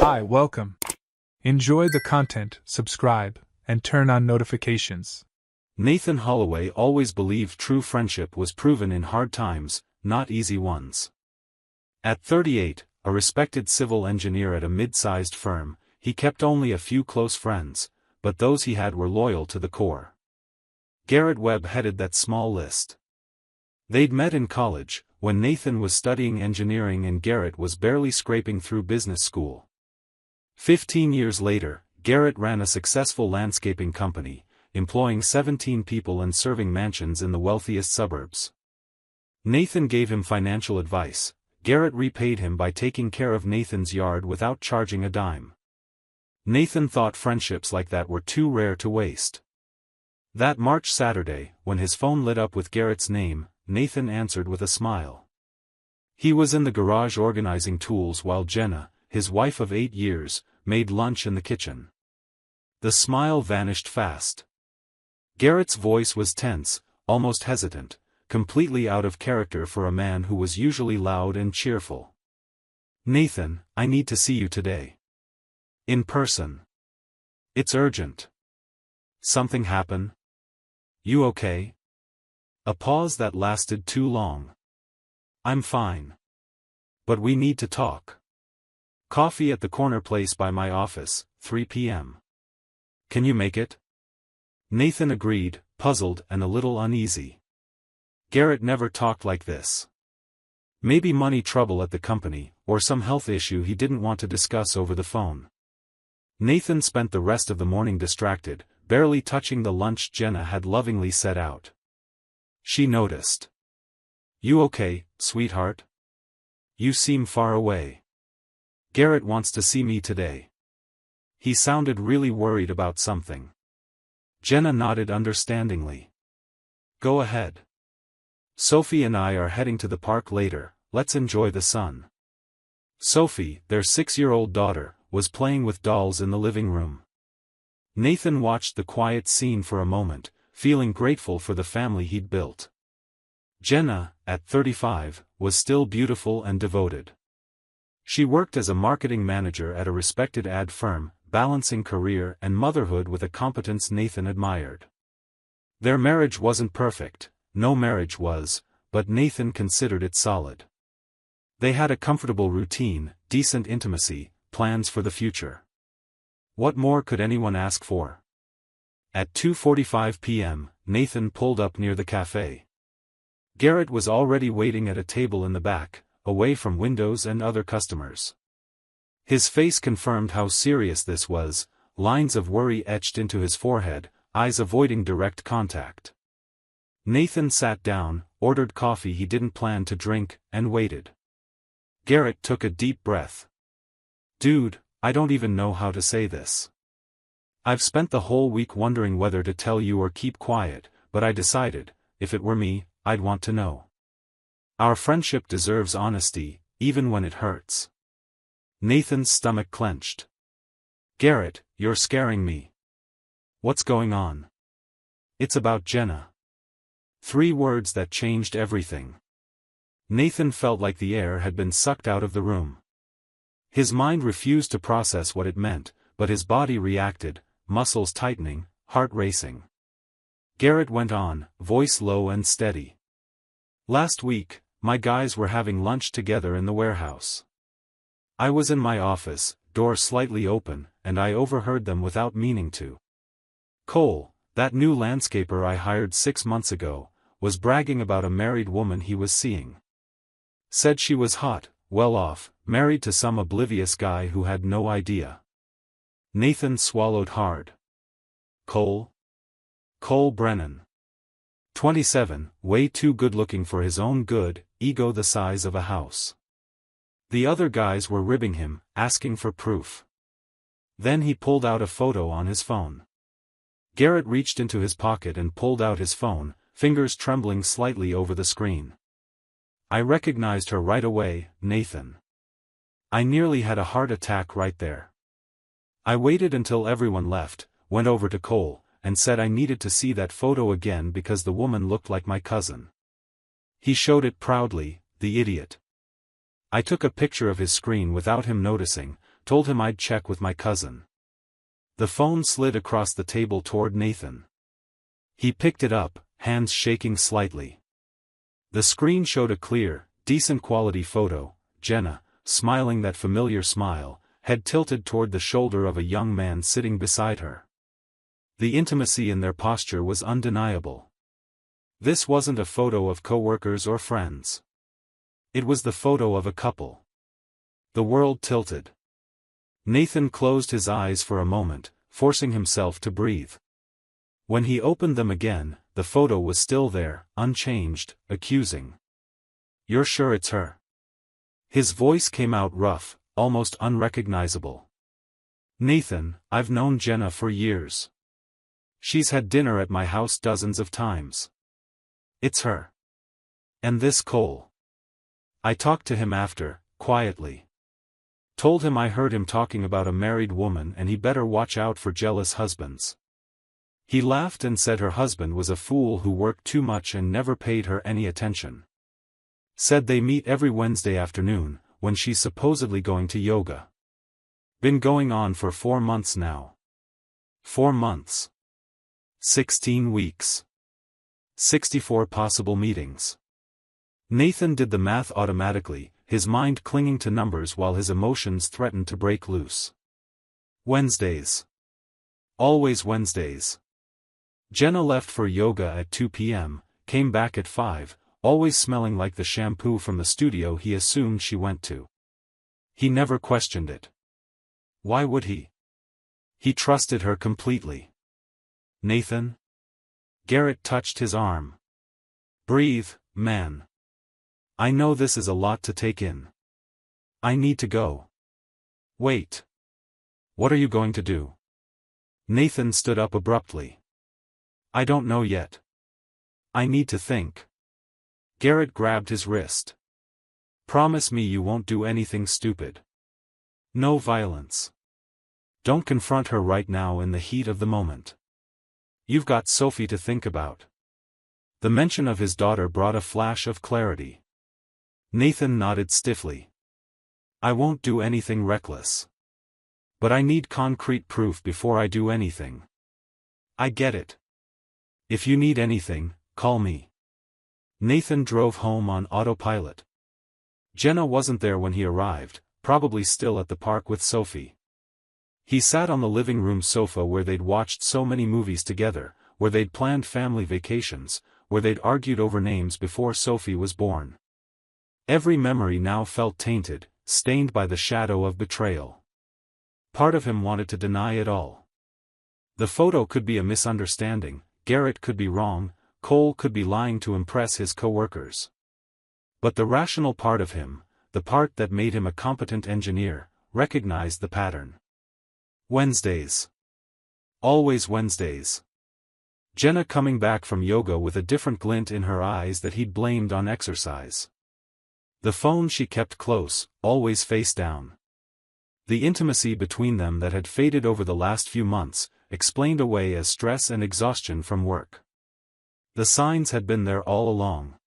Hi, welcome. Enjoy the content, subscribe, and turn on notifications. Nathan Holloway always believed true friendship was proven in hard times, not easy ones. At 38, a respected civil engineer at a mid-sized firm, he kept only a few close friends, but those he had were loyal to the core. Garrett Webb headed that small list. They'd met in college, when Nathan was studying engineering and Garrett was barely scraping through business school. 15 years later, Garrett ran a successful landscaping company, employing 17 people and serving mansions in the wealthiest suburbs. Nathan gave him financial advice. Garrett repaid him by taking care of Nathan's yard without charging a dime. Nathan thought friendships like that were too rare to waste. That March Saturday, when his phone lit up with Garrett's name, Nathan answered with a smile. He was in the garage organizing tools while Jenna, his wife of 8 years, made lunch in the kitchen. The smile vanished fast. Garrett's voice was tense, almost hesitant, completely out of character for a man who was usually loud and cheerful. "Nathan, I need to see you today. In person. It's urgent." "Something happen? You okay?" A pause that lasted too long. "I'm fine. But we need to talk. Coffee at the corner place by my office, 3 p.m. Can you make it?" Nathan agreed, puzzled and a little uneasy. Garrett never talked like this. Maybe money trouble at the company, or some health issue he didn't want to discuss over the phone. Nathan spent the rest of the morning distracted, barely touching the lunch Jenna had lovingly set out. She noticed. "You okay, sweetheart? You seem far away." "Garrett wants to see me today. He sounded really worried about something." Jenna nodded understandingly. "Go ahead. Sophie and I are heading to the park later, let's enjoy the sun." Sophie, their 6-year-old daughter, was playing with dolls in the living room. Nathan watched the quiet scene for a moment, feeling grateful for the family he'd built. Jenna, at 35, was still beautiful and devoted. She worked as a marketing manager at a respected ad firm, balancing career and motherhood with a competence Nathan admired. Their marriage wasn't perfect, no marriage was, but Nathan considered it solid. They had a comfortable routine, decent intimacy, plans for the future. What more could anyone ask for? At 2:45 p.m., Nathan pulled up near the cafe. Garrett was already waiting at a table in the back, away from windows and other customers. His face confirmed how serious this was, lines of worry etched into his forehead, eyes avoiding direct contact. Nathan sat down, ordered coffee he didn't plan to drink, and waited. Garrett took a deep breath. "Dude, I don't even know how to say this. I've spent the whole week wondering whether to tell you or keep quiet, but I decided, if it were me, I'd want to know. Our friendship deserves honesty, even when it hurts." Nathan's stomach clenched. "Garrett, you're scaring me. What's going on?" "It's about Jenna." 3 words that changed everything. Nathan felt like the air had been sucked out of the room. His mind refused to process what it meant, but his body reacted, muscles tightening, heart racing. Garrett went on, voice low and steady. "Last week, my guys were having lunch together in the warehouse. I was in my office, door slightly open, and I overheard them without meaning to. Cole, that new landscaper I hired 6 months ago, was bragging about a married woman he was seeing. Said she was hot, well off, married to some oblivious guy who had no idea." Nathan swallowed hard. "Cole? Cole Brennan. 27, way too good-looking for his own good, ego the size of a house. The other guys were ribbing him, asking for proof." Then he pulled out a photo on his phone. Garrett reached into his pocket and pulled out his phone, fingers trembling slightly over the screen. "I recognized her right away, Nathan. I nearly had a heart attack right there. I waited until everyone left, went over to Cole, and said I needed to see that photo again because the woman looked like my cousin. He showed it proudly, the idiot. I took a picture of his screen without him noticing, told him I'd check with my cousin. The phone slid across the table toward Nathan. He picked it up, hands shaking slightly. The screen showed a clear, decent quality photo. Jenna, smiling that familiar smile, head tilted toward the shoulder of a young man sitting beside her. The intimacy in their posture was undeniable. This wasn't a photo of coworkers or friends. It was the photo of a couple. The world tilted. Nathan closed his eyes for a moment, forcing himself to breathe. When he opened them again, the photo was still there, unchanged, accusing. "You're sure it's her?" His voice came out rough, almost unrecognizable. "Nathan, I've known Jenna for years. She's had dinner at my house dozens of times. It's her. And this Cole. I talked to him after, quietly. Told him I heard him talking about a married woman and he better watch out for jealous husbands. He laughed and said her husband was a fool who worked too much and never paid her any attention. Said they meet every Wednesday afternoon, when she's supposedly going to yoga. Been going on for 4 months now. 4 months. 16 weeks. 64 possible meetings." Nathan did the math automatically, his mind clinging to numbers while his emotions threatened to break loose. Wednesdays. Always Wednesdays. Jenna left for yoga at 2 p.m., came back at 5, always smelling like the shampoo from the studio he assumed she went to. He never questioned it. Why would he? He trusted her completely. "Nathan?" Garrett touched his arm. "Breathe, man. I know this is a lot to take in. I need to go." "Wait. What are you going to do?" Nathan stood up abruptly. "I don't know yet. I need to think." Garrett grabbed his wrist. "Promise me you won't do anything stupid. No violence. Don't confront her right now in the heat of the moment. You've got Sophie to think about." The mention of his daughter brought a flash of clarity. Nathan nodded stiffly. "I won't do anything reckless. But I need concrete proof before I do anything." "I get it. If you need anything, call me." Nathan drove home on autopilot. Jenna wasn't there when he arrived, probably still at the park with Sophie. He sat on the living room sofa where they'd watched so many movies together, where they'd planned family vacations, where they'd argued over names before Sophie was born. Every memory now felt tainted, stained by the shadow of betrayal. Part of him wanted to deny it all. The photo could be a misunderstanding, Garrett could be wrong, Cole could be lying to impress his coworkers. But the rational part of him, the part that made him a competent engineer, recognized the pattern. Wednesdays. Always Wednesdays. Jenna coming back from yoga with a different glint in her eyes that he'd blamed on exercise. The phone she kept close, always face down. The intimacy between them that had faded over the last few months, explained away as stress and exhaustion from work. The signs had been there all along.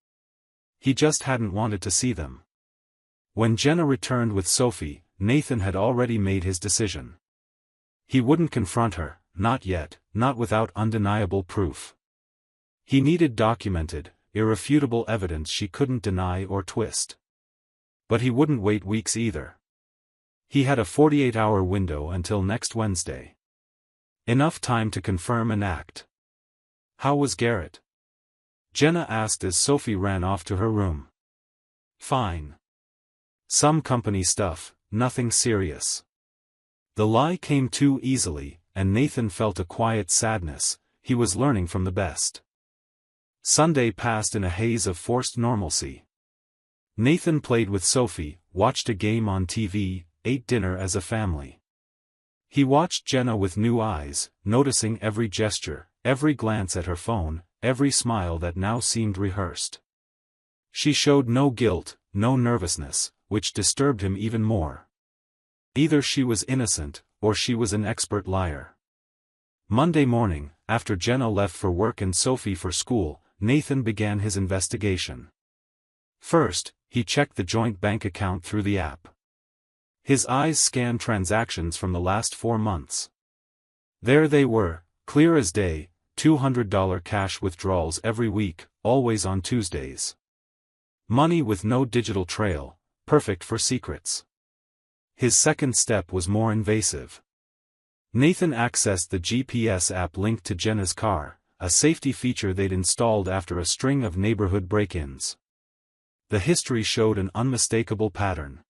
He just hadn't wanted to see them. When Jenna returned with Sophie, Nathan had already made his decision. He wouldn't confront her, not yet, not without undeniable proof. He needed documented, irrefutable evidence she couldn't deny or twist. But he wouldn't wait weeks either. He had a 48-hour window until next Wednesday. Enough time to confirm and act. How was Garrett? Jenna asked as Sophie ran off to her room. Fine. Some company stuff, nothing serious. The lie came too easily, and Nathan felt a quiet sadness. He was learning from the best. Sunday passed in a haze of forced normalcy. Nathan played with Sophie, watched a game on TV, ate dinner as a family. He watched Jenna with new eyes, noticing every gesture, every glance at her phone, every smile that now seemed rehearsed. She showed no guilt, no nervousness, which disturbed him even more. Either she was innocent, or she was an expert liar. Monday morning, after Jenna left for work and Sophie for school, Nathan began his investigation. First, he checked the joint bank account through the app. His eyes scanned transactions from the last 4 months. There they were, clear as day, $200 cash withdrawals every week, always on Tuesdays. Money with no digital trail, perfect for secrets. His second step was more invasive. Nathan accessed the GPS app linked to Jenna's car, a safety feature they'd installed after a string of neighborhood break-ins. The history showed an unmistakable pattern.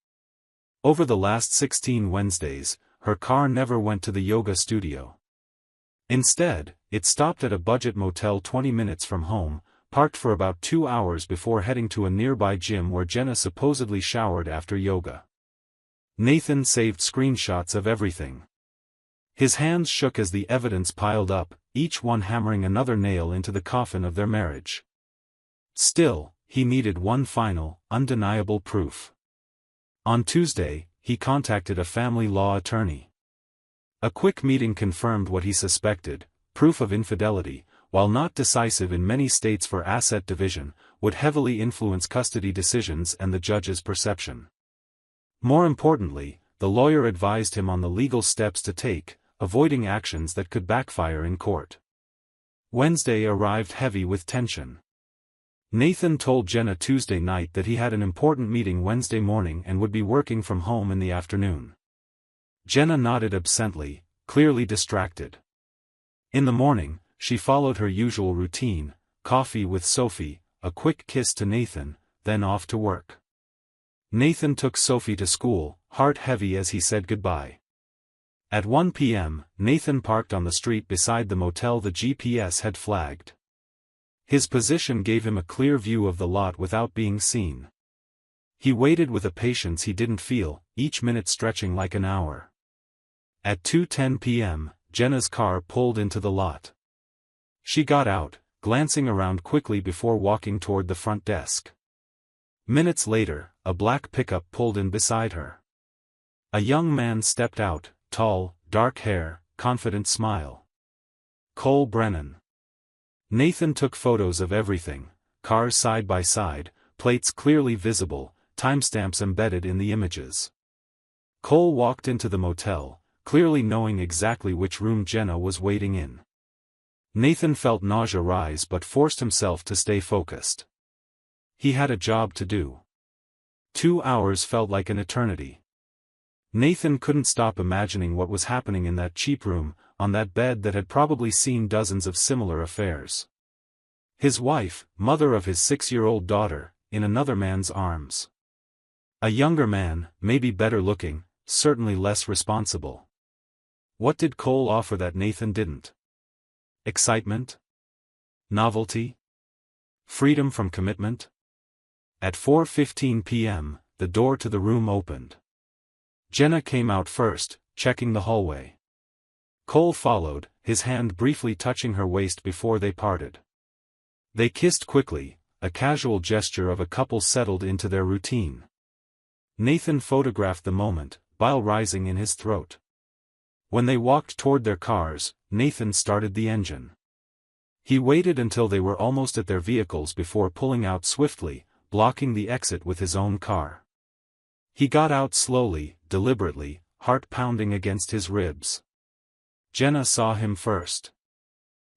Over the last 16 Wednesdays, her car never went to the yoga studio. Instead, it stopped at a budget motel 20 minutes from home, parked for about 2 hours before heading to a nearby gym where Jenna supposedly showered after yoga. Nathan saved screenshots of everything. His hands shook as the evidence piled up, each one hammering another nail into the coffin of their marriage. Still, he needed one final, undeniable proof. On Tuesday, he contacted a family law attorney. A quick meeting confirmed what he suspected: proof of infidelity, while not decisive in many states for asset division, would heavily influence custody decisions and the judge's perception. More importantly, the lawyer advised him on the legal steps to take, avoiding actions that could backfire in court. Wednesday arrived heavy with tension. Nathan told Jenna Tuesday night that he had an important meeting Wednesday morning and would be working from home in the afternoon. Jenna nodded absently, clearly distracted. In the morning, she followed her usual routine: coffee with Sophie, a quick kiss to Nathan, then off to work. Nathan took Sophie to school, heart heavy as he said goodbye. At 1 p.m., Nathan parked on the street beside the motel the GPS had flagged. His position gave him a clear view of the lot without being seen. He waited with a patience he didn't feel, each minute stretching like an hour. At 2:10 p.m., Jenna's car pulled into the lot. She got out, glancing around quickly before walking toward the front desk. Minutes later, a black pickup pulled in beside her. A young man stepped out, tall, dark hair, confident smile. Cole Brennan. Nathan took photos of everything: cars side by side, plates clearly visible, timestamps embedded in the images. Cole walked into the motel, clearly knowing exactly which room Jenna was waiting in. Nathan felt nausea rise but forced himself to stay focused. He had a job to do. 2 hours felt like an eternity. Nathan couldn't stop imagining what was happening in that cheap room, on that bed that had probably seen dozens of similar affairs. His wife, mother of his 6-year-old daughter, in another man's arms. A younger man, maybe better looking, certainly less responsible. What did Cole offer that Nathan didn't? Excitement? Novelty? Freedom from commitment? At 4:15 p.m., the door to the room opened. Jenna came out first, checking the hallway. Cole followed, his hand briefly touching her waist before they parted. They kissed quickly, a casual gesture of a couple settled into their routine. Nathan photographed the moment, bile rising in his throat. When they walked toward their cars, Nathan started the engine. He waited until they were almost at their vehicles before pulling out swiftly, blocking the exit with his own car. He got out slowly, deliberately, heart pounding against his ribs. Jenna saw him first.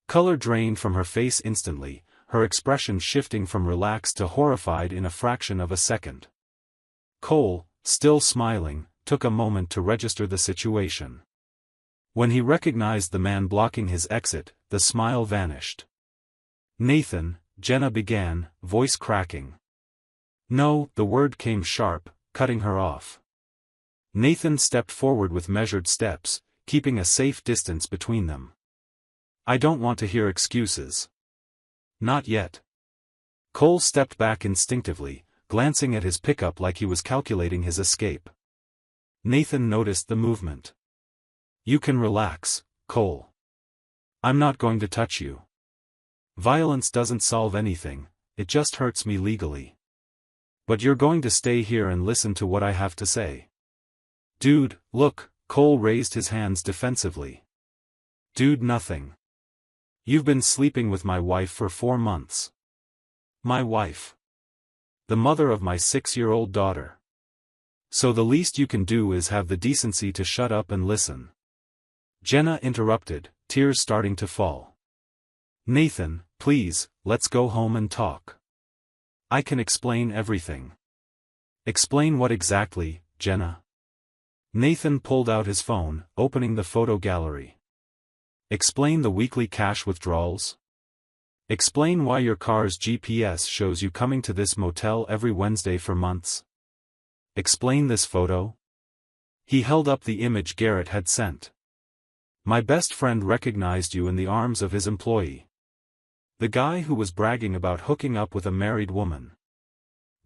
Color drained from her face instantly, her expression shifting from relaxed to horrified in a fraction of a second. Cole, still smiling, took a moment to register the situation. When he recognized the man blocking his exit, the smile vanished. "Nathan," Jenna began, voice cracking. "No," the word came sharp, cutting her off. Nathan stepped forward with measured steps, keeping a safe distance between them. "I don't want to hear excuses." "Not yet." Cole stepped back instinctively, glancing at his pickup like he was calculating his escape. Nathan noticed the movement. "You can relax, Cole. I'm not going to touch you. Violence doesn't solve anything, it just hurts me legally. But you're going to stay here and listen to what I have to say." "Dude, look," Cole raised his hands defensively. "Dude, nothing. You've been sleeping with my wife for 4 months. My wife. The mother of my 6-year-old daughter. So the least you can do is have the decency to shut up and listen. Jenna interrupted, tears starting to fall. Nathan, please, let's go home and talk. I can explain everything. Explain what exactly, Jenna? Nathan pulled out his phone, opening the photo gallery. Explain the weekly cash withdrawals? Explain why your car's GPS shows you coming to this motel every Wednesday for months? Explain this photo? He held up the image Garrett had sent. My best friend recognized you in the arms of his employee. The guy who was bragging about hooking up with a married woman.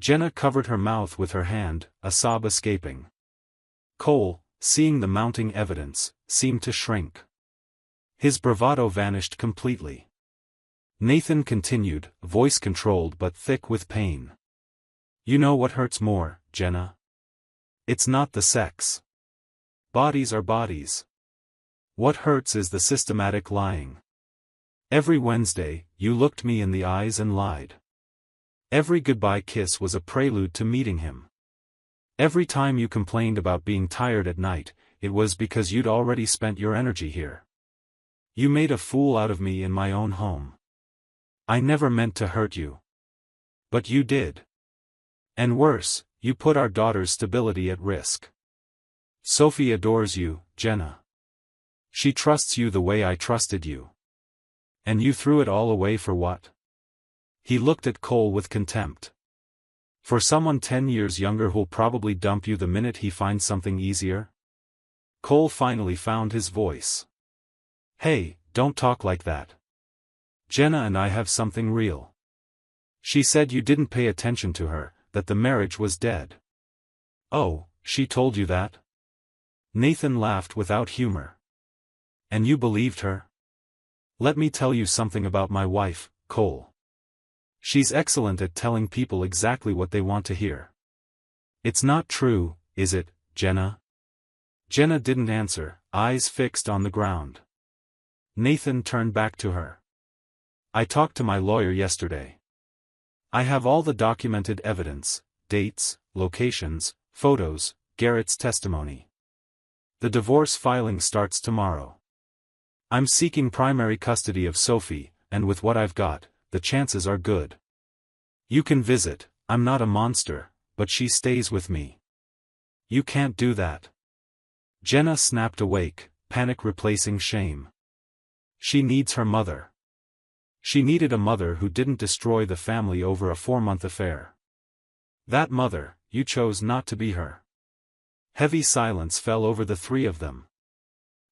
Jenna covered her mouth with her hand, a sob escaping. Cole, seeing the mounting evidence, seemed to shrink. His bravado vanished completely. Nathan continued, voice controlled but thick with pain. You know what hurts more, Jenna? It's not the sex. Bodies are bodies. What hurts is the systematic lying. Every Wednesday, you looked me in the eyes and lied. Every goodbye kiss was a prelude to meeting him. Every time you complained about being tired at night, it was because you'd already spent your energy here. You made a fool out of me in my own home. I never meant to hurt you. But you did. And worse, you put our daughter's stability at risk. Sophie adores you, Jenna. She trusts you the way I trusted you. And you threw it all away for what? He looked at Cole with contempt. For someone 10 years younger who'll probably dump you the minute he finds something easier? Cole finally found his voice. Hey, don't talk like that. Jenna and I have something real. She said you didn't pay attention to her, that the marriage was dead. Oh, she told you that? Nathan laughed without humor. And you believed her? Let me tell you something about my wife, Cole. She's excellent at telling people exactly what they want to hear. It's not true, is it, Jenna? Jenna didn't answer, eyes fixed on the ground. Nathan turned back to her. I talked to my lawyer yesterday. I have all the documented evidence, dates, locations, photos, Garrett's testimony. The divorce filing starts tomorrow. I'm seeking primary custody of Sophie, and with what I've got, the chances are good. You can visit, I'm not a monster, but she stays with me. You can't do that. Jenna snapped awake, panic replacing shame. She needs her mother. She needed a mother who didn't destroy the family over a 4-month affair. That mother, you chose not to be her. Heavy silence fell over the three of them.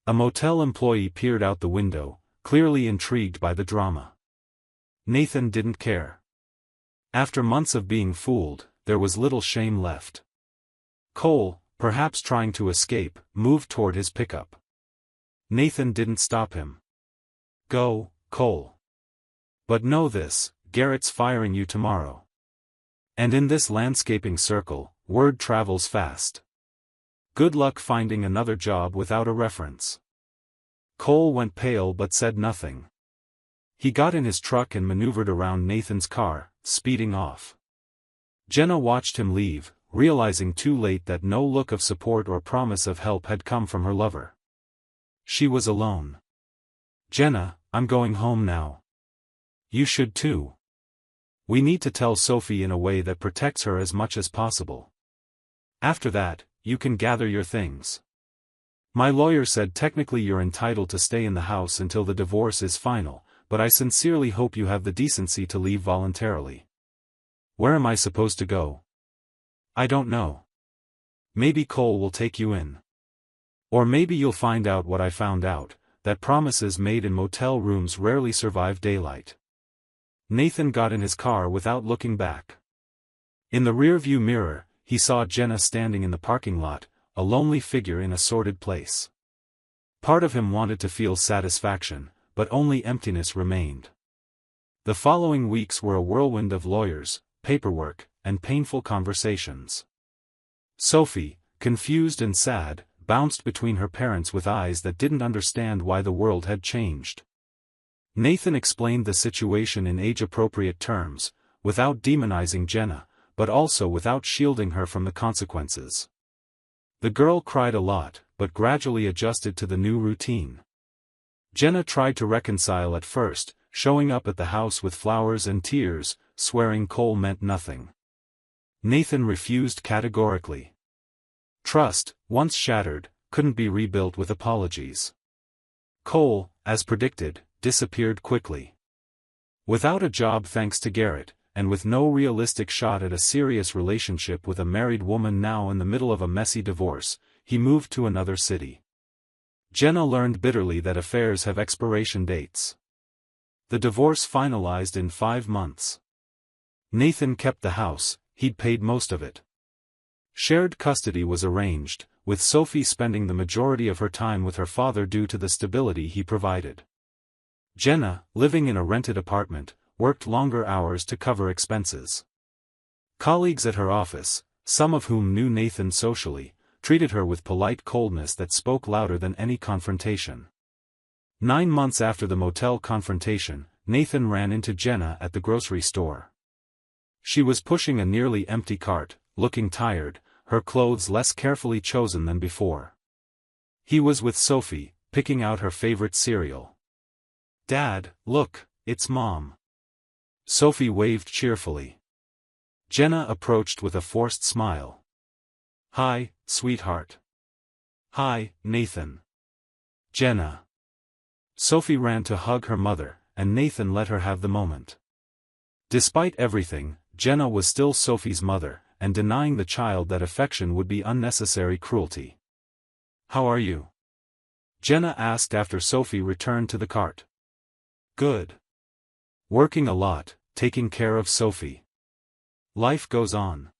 A motel employee peered out the window, clearly intrigued by the drama. Nathan didn't care. After months of being fooled, there was little shame left. Cole, perhaps trying to escape, moved toward his pickup. Nathan didn't stop him. Go, Cole. But know this, Garrett's firing you tomorrow. And in this landscaping circle, word travels fast. Good luck finding another job without a reference. Cole went pale but said nothing. He got in his truck and maneuvered around Nathan's car, speeding off. Jenna watched him leave, realizing too late that no look of support or promise of help had come from her lover. She was alone. Jenna, I'm going home now. You should too. We need to tell Sophie in a way that protects her as much as possible. After that, you can gather your things. My lawyer said technically you're entitled to stay in the house until the divorce is final, but I sincerely hope you have the decency to leave voluntarily. Where am I supposed to go? I don't know. Maybe Cole will take you in. Or maybe you'll find out what I found out, that promises made in motel rooms rarely survive daylight. Nathan got in his car without looking back. In the rearview mirror, he saw Jenna standing in the parking lot, a lonely figure in a sordid place. Part of him wanted to feel satisfaction, but only emptiness remained. The following weeks were a whirlwind of lawyers, paperwork, and painful conversations. Sophie, confused and sad, bounced between her parents with eyes that didn't understand why the world had changed. Nathan explained the situation in age-appropriate terms, without demonizing Jenna, but also without shielding her from the consequences. The girl cried a lot, but gradually adjusted to the new routine. Jenna tried to reconcile at first, showing up at the house with flowers and tears, swearing Cole meant nothing. Nathan refused categorically. Trust, once shattered, couldn't be rebuilt with apologies. Cole, as predicted, disappeared quickly. Without a job thanks to Garrett, and with no realistic shot at a serious relationship with a married woman now in the middle of a messy divorce, he moved to another city. Jenna learned bitterly that affairs have expiration dates. The divorce finalized in 5 months. Nathan kept the house, he'd paid most of it. Shared custody was arranged, with Sophie spending the majority of her time with her father due to the stability he provided. Jenna, living in a rented apartment, worked longer hours to cover expenses. Colleagues at her office, some of whom knew Nathan socially, treated her with polite coldness that spoke louder than any confrontation. 9 months after the motel confrontation, Nathan ran into Jenna at the grocery store. She was pushing a nearly empty cart, looking tired, her clothes less carefully chosen than before. He was with Sophie, picking out her favorite cereal. "Dad, look, it's Mom." Sophie waved cheerfully. Jenna approached with a forced smile. "Hi, sweetheart." "Hi, Nathan." "Jenna." Sophie ran to hug her mother, and Nathan let her have the moment. Despite everything, Jenna was still Sophie's mother, and denying the child that affection would be unnecessary cruelty. "How are you?" Jenna asked after Sophie returned to the cart. "Good. Working a lot, taking care of Sophie. Life goes on.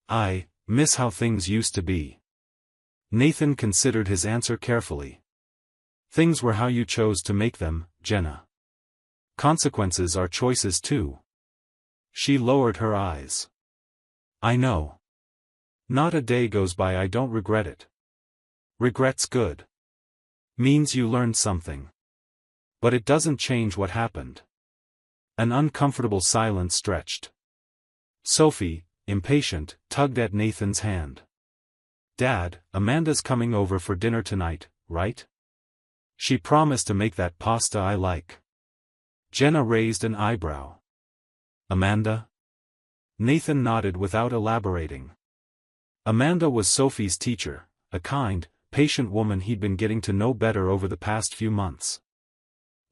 I miss how things used to be." Nathan considered his answer carefully. "Things were how you chose to make them, Jenna. Consequences are choices too." She lowered her eyes. "I know. Not a day goes by I don't regret it. Regret's good. Means you learned something. But it doesn't change what happened." An uncomfortable silence stretched. Sophie, impatient, tugged at Nathan's hand. "Dad, Amanda's coming over for dinner tonight, right? She promised to make that pasta I like." Jenna raised an eyebrow. "Amanda?" Nathan nodded without elaborating. Amanda was Sophie's teacher, a kind, patient woman he'd been getting to know better over the past few months.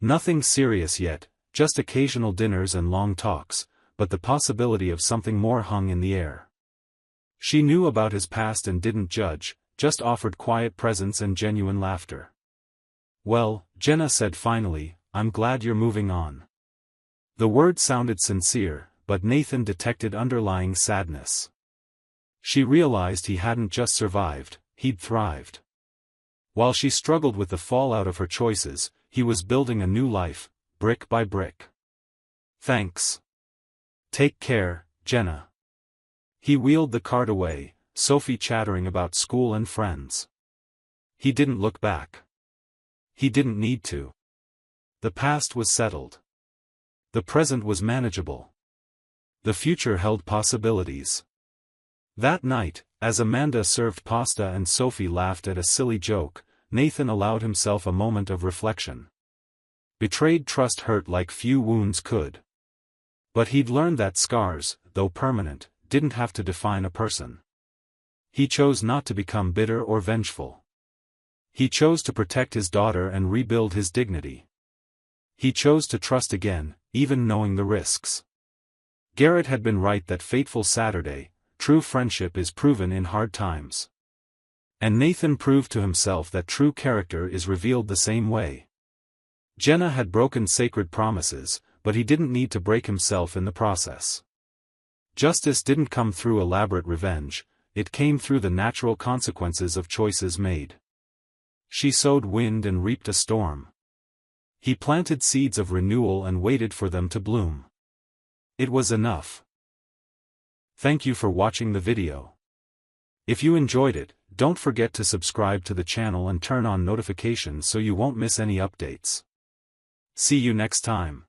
Nothing serious yet, just occasional dinners and long talks, but the possibility of something more hung in the air. She knew about his past and didn't judge, just offered quiet presence and genuine laughter. "Well," Jenna said finally, "I'm glad you're moving on." The word sounded sincere, but Nathan detected underlying sadness. She realized he hadn't just survived, he'd thrived. While she struggled with the fallout of her choices, he was building a new life, brick by brick. "Thanks. Take care, Jenna." He wheeled the cart away, Sophie chattering about school and friends. He didn't look back. He didn't need to. The past was settled. The present was manageable. The future held possibilities. That night, as Amanda served pasta and Sophie laughed at a silly joke, Nathan allowed himself a moment of reflection. Betrayed trust hurt like few wounds could. But he'd learned that scars, though permanent, didn't have to define a person. He chose not to become bitter or vengeful. He chose to protect his daughter and rebuild his dignity. He chose to trust again, even knowing the risks. Garrett had been right that fateful Saturday, true friendship is proven in hard times. And Nathan proved to himself that true character is revealed the same way. Jenna had broken sacred promises, but he didn't need to break himself in the process. Justice didn't come through elaborate revenge, it came through the natural consequences of choices made. She sowed wind and reaped a storm. He planted seeds of renewal and waited for them to bloom. It was enough. Thank you for watching the video. If you enjoyed it, don't forget to subscribe to the channel and turn on notifications so you won't miss any updates. See you next time.